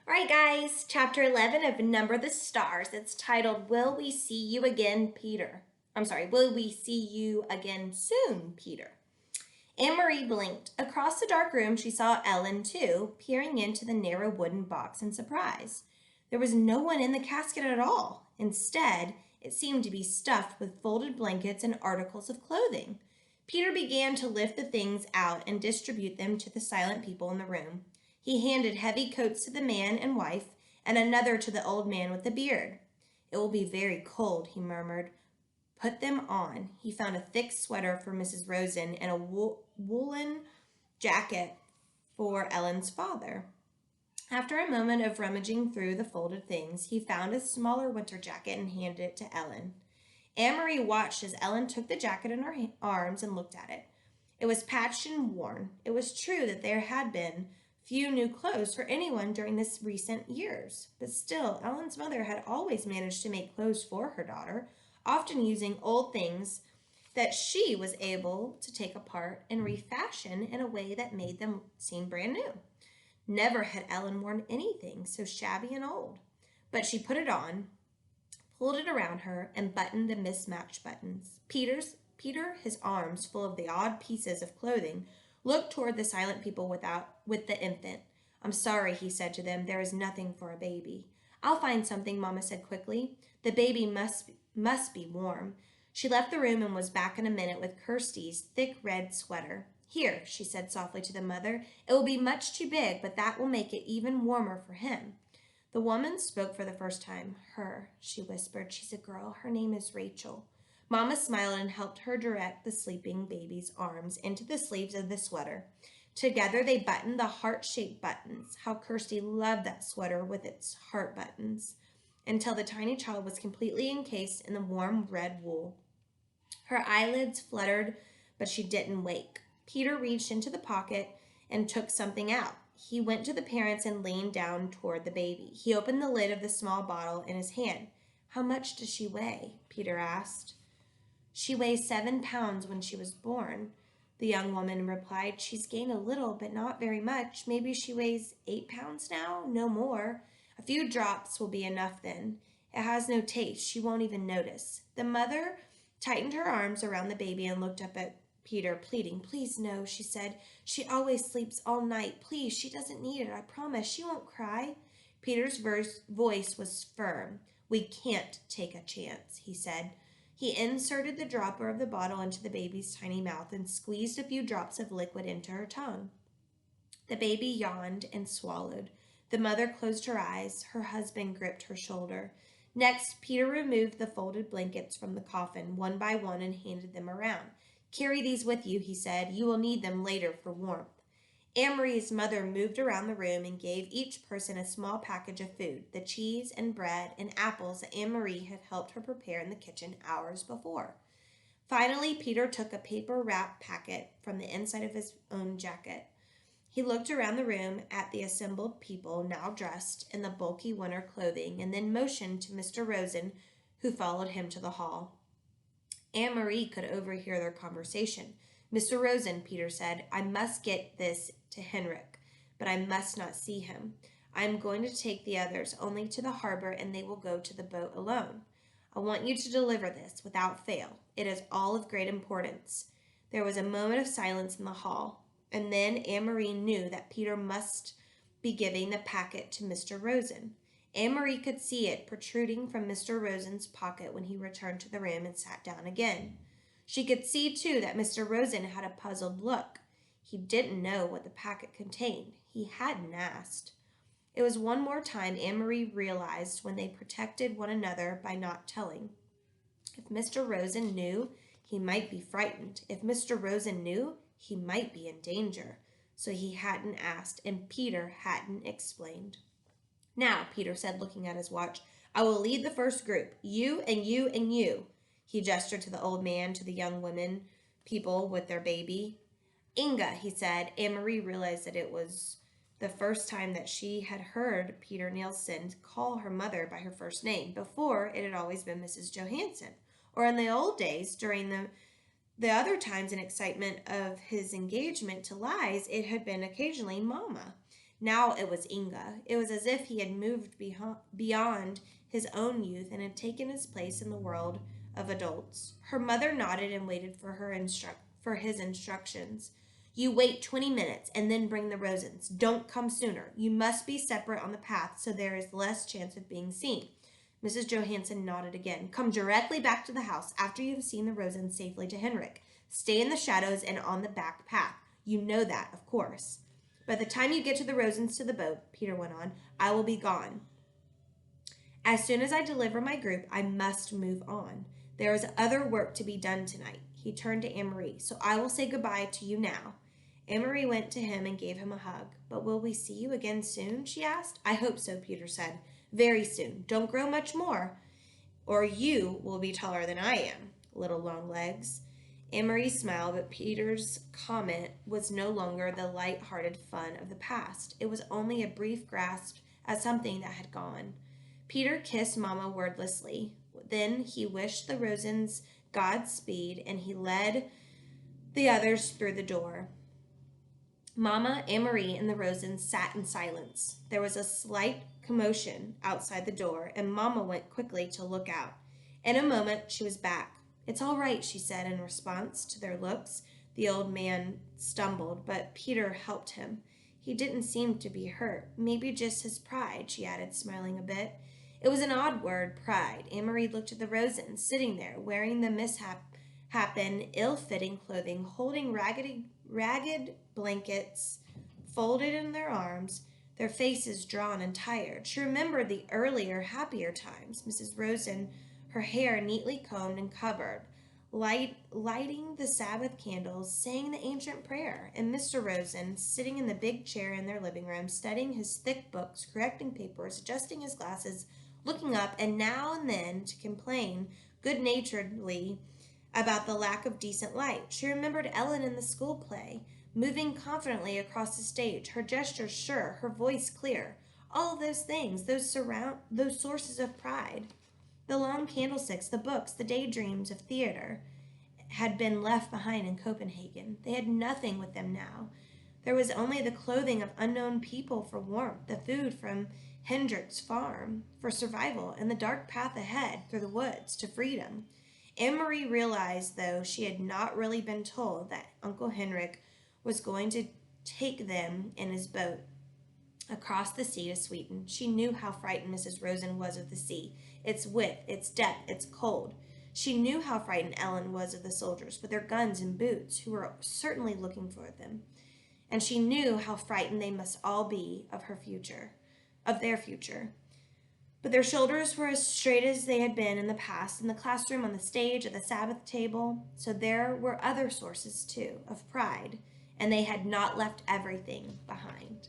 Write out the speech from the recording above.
All right, guys, chapter 11 of Number the Stars. It's titled, Will We See You Again, Peter? Will we see you again soon, Peter? Anne-Marie blinked. Across the dark room, she saw Ellen, too, peering into the narrow wooden box in surprise. There was no one in the casket at all. Instead, it seemed to be stuffed with folded blankets and articles of clothing. Peter began to lift the things out and distribute them to the silent people in the room. He handed heavy coats to the man and wife, and another to the old man with the beard. It will be very cold, he murmured. Put them on. He found a thick sweater for Mrs. Rosen and a woolen jacket for Ellen's father. After a moment of rummaging through the folded things, he found a smaller winter jacket and handed it to Ellen. Anne-Marie watched as Ellen took the jacket in her arms and looked at it. It was patched and worn. It was true that there had been few new clothes for anyone during this recent years, but still, Ellen's mother had always managed to make clothes for her daughter, often using old things that she was able to take apart and refashion in a way that made them seem brand new. Never had Ellen worn anything so shabby and old, but she put it on, pulled it around her, and buttoned the mismatched buttons. Peter, his arms full of the odd pieces of clothing, looked toward the silent people with the infant. I'm sorry, he said to them. There is nothing for a baby. I'll find something, Mama said quickly. The baby must be warm. She left the room and was back in a minute with Kirsty's thick red sweater. Here, she said softly to the mother. It will be much too big, but that will make it even warmer for him. The woman spoke for the first time. Her, she whispered. She's a girl. Her name is Rachel. Mama smiled and helped her direct the sleeping baby's arms into the sleeves of the sweater. Together they buttoned the heart-shaped buttons. How Kirsty loved that sweater with its heart buttons, until the tiny child was completely encased in the warm red wool. Her eyelids fluttered, but she didn't wake. Peter reached into the pocket and took something out. He went to the parents and leaned down toward the baby. He opened the lid of the small bottle in his hand. How much does she weigh? Peter asked. She weighs 7 pounds when she was born, the young woman replied. She's gained a little, but not very much. Maybe she weighs 8 pounds now, no more. A few drops will be enough then. It has no taste. She won't even notice. The mother tightened her arms around the baby and looked up at Peter, pleading. Please, no, she said. She always sleeps all night. Please, she doesn't need it, I promise. She won't cry. Peter's voice was firm. We can't take a chance, he said. He inserted the dropper of the bottle into the baby's tiny mouth and squeezed a few drops of liquid into her tongue. The baby yawned and swallowed. The mother closed her eyes. Her husband gripped her shoulder. Next, Peter removed the folded blankets from the coffin one by one and handed them around. Carry these with you, he said. You will need them later for warmth. Anne-Marie's mother moved around the room and gave each person a small package of food, the cheese and bread and apples that Anne-Marie had helped her prepare in the kitchen hours before. Finally, Peter took a paper-wrapped packet from the inside of his own jacket. He looked around the room at the assembled people, now dressed in the bulky winter clothing, and then motioned to Mr. Rosen, who followed him to the hall. Anne-Marie could overhear their conversation. Mr. Rosen, Peter said, I must get this to Henrik, but I must not see him. I am going to take the others only to the harbor, and they will go to the boat alone. I want you to deliver this without fail. It is all of great importance. There was a moment of silence in the hall, and then Anne-Marie knew that Peter must be giving the packet to Mr. Rosen. Anne-Marie could see it protruding from Mr. Rosen's pocket when he returned to the room and sat down again. She could see, too, that Mr. Rosen had a puzzled look. He didn't know what the packet contained. He hadn't asked. It was one more time Anne-Marie realized when they protected one another by not telling. If Mr. Rosen knew, he might be frightened. If Mr. Rosen knew, he might be in danger. So he hadn't asked, and Peter hadn't explained. Now, Peter said, looking at his watch, I will lead the first group. You and you and you. He gestured to the old man, to the young women, people with their baby. Inga, he said. Anne-Marie realized that it was the first time that she had heard Peter Nielsen call her mother by her first name. Before, it had always been Mrs. Johansson. Or in the old days, during the other times and excitement of his engagement to Lize, it had been occasionally Mama. Now it was Inga. It was as if he had moved beyond his own youth and had taken his place in the world of adults. Her mother nodded and waited for his instructions. You wait 20 minutes and then bring the Rosens. Don't come sooner. You must be separate on the path so there is less chance of being seen. Mrs. Johansson nodded again. Come directly back to the house after you have seen the Rosens safely to Henrik. Stay in the shadows and on the back path. You know that, of course. By the time you get to the Rosens to the boat, Peter went on, I will be gone. As soon as I deliver my group, I must move on. There is other work to be done tonight. He turned to Anne-Marie. So I will say goodbye to you now. Anne-Marie went to him and gave him a hug. But will we see you again soon? She asked. I hope so, Peter said. Very soon. Don't grow much more, or you will be taller than I am, little long legs. Anne-Marie smiled, but Peter's comment was no longer the light-hearted fun of the past. It was only a brief grasp at something that had gone. Peter kissed Mama wordlessly. Then he wished the Rosens Godspeed, and he led the others through the door. Mama, Anne-Marie, and the Rosens sat in silence. There was a slight commotion outside the door, and Mama went quickly to look out. In a moment, she was back. It's all right, she said in response to their looks. The old man stumbled, but Peter helped him. He didn't seem to be hurt. Maybe just his pride, she added, smiling a bit. It was an odd word, pride. Anne-Marie looked at the Rosens, sitting there, wearing the misshapen, ill-fitting clothing, holding ragged blankets folded in their arms, their faces drawn and tired. She remembered the earlier, happier times. Mrs. Rosen, her hair neatly combed and covered, lighting the Sabbath candles, saying the ancient prayer, and Mr. Rosen, sitting in the big chair in their living room, studying his thick books, correcting papers, adjusting his glasses, looking up, and now and then to complain good-naturedly about the lack of decent light. She remembered Ellen in the school play, moving confidently across the stage, her gestures sure, her voice clear. All of those things, those sources of pride. The long candlesticks, the books, the daydreams of theater had been left behind in Copenhagen. They had nothing with them now. There was only the clothing of unknown people for warmth, the food from Hendrik's farm for survival, and the dark path ahead through the woods to freedom. Anne-Marie realized, though she had not really been told, that Uncle Henrik was going to take them in his boat across the sea to Sweden. She knew how frightened Mrs. Rosen was of the sea, its width, its depth, its cold. She knew how frightened Ellen was of the soldiers with their guns and boots, who were certainly looking for them. And she knew how frightened they must all be of their future. But their shoulders were as straight as they had been in the past, in the classroom, on the stage, at the Sabbath table. So there were other sources, too, of pride, and they had not left everything behind.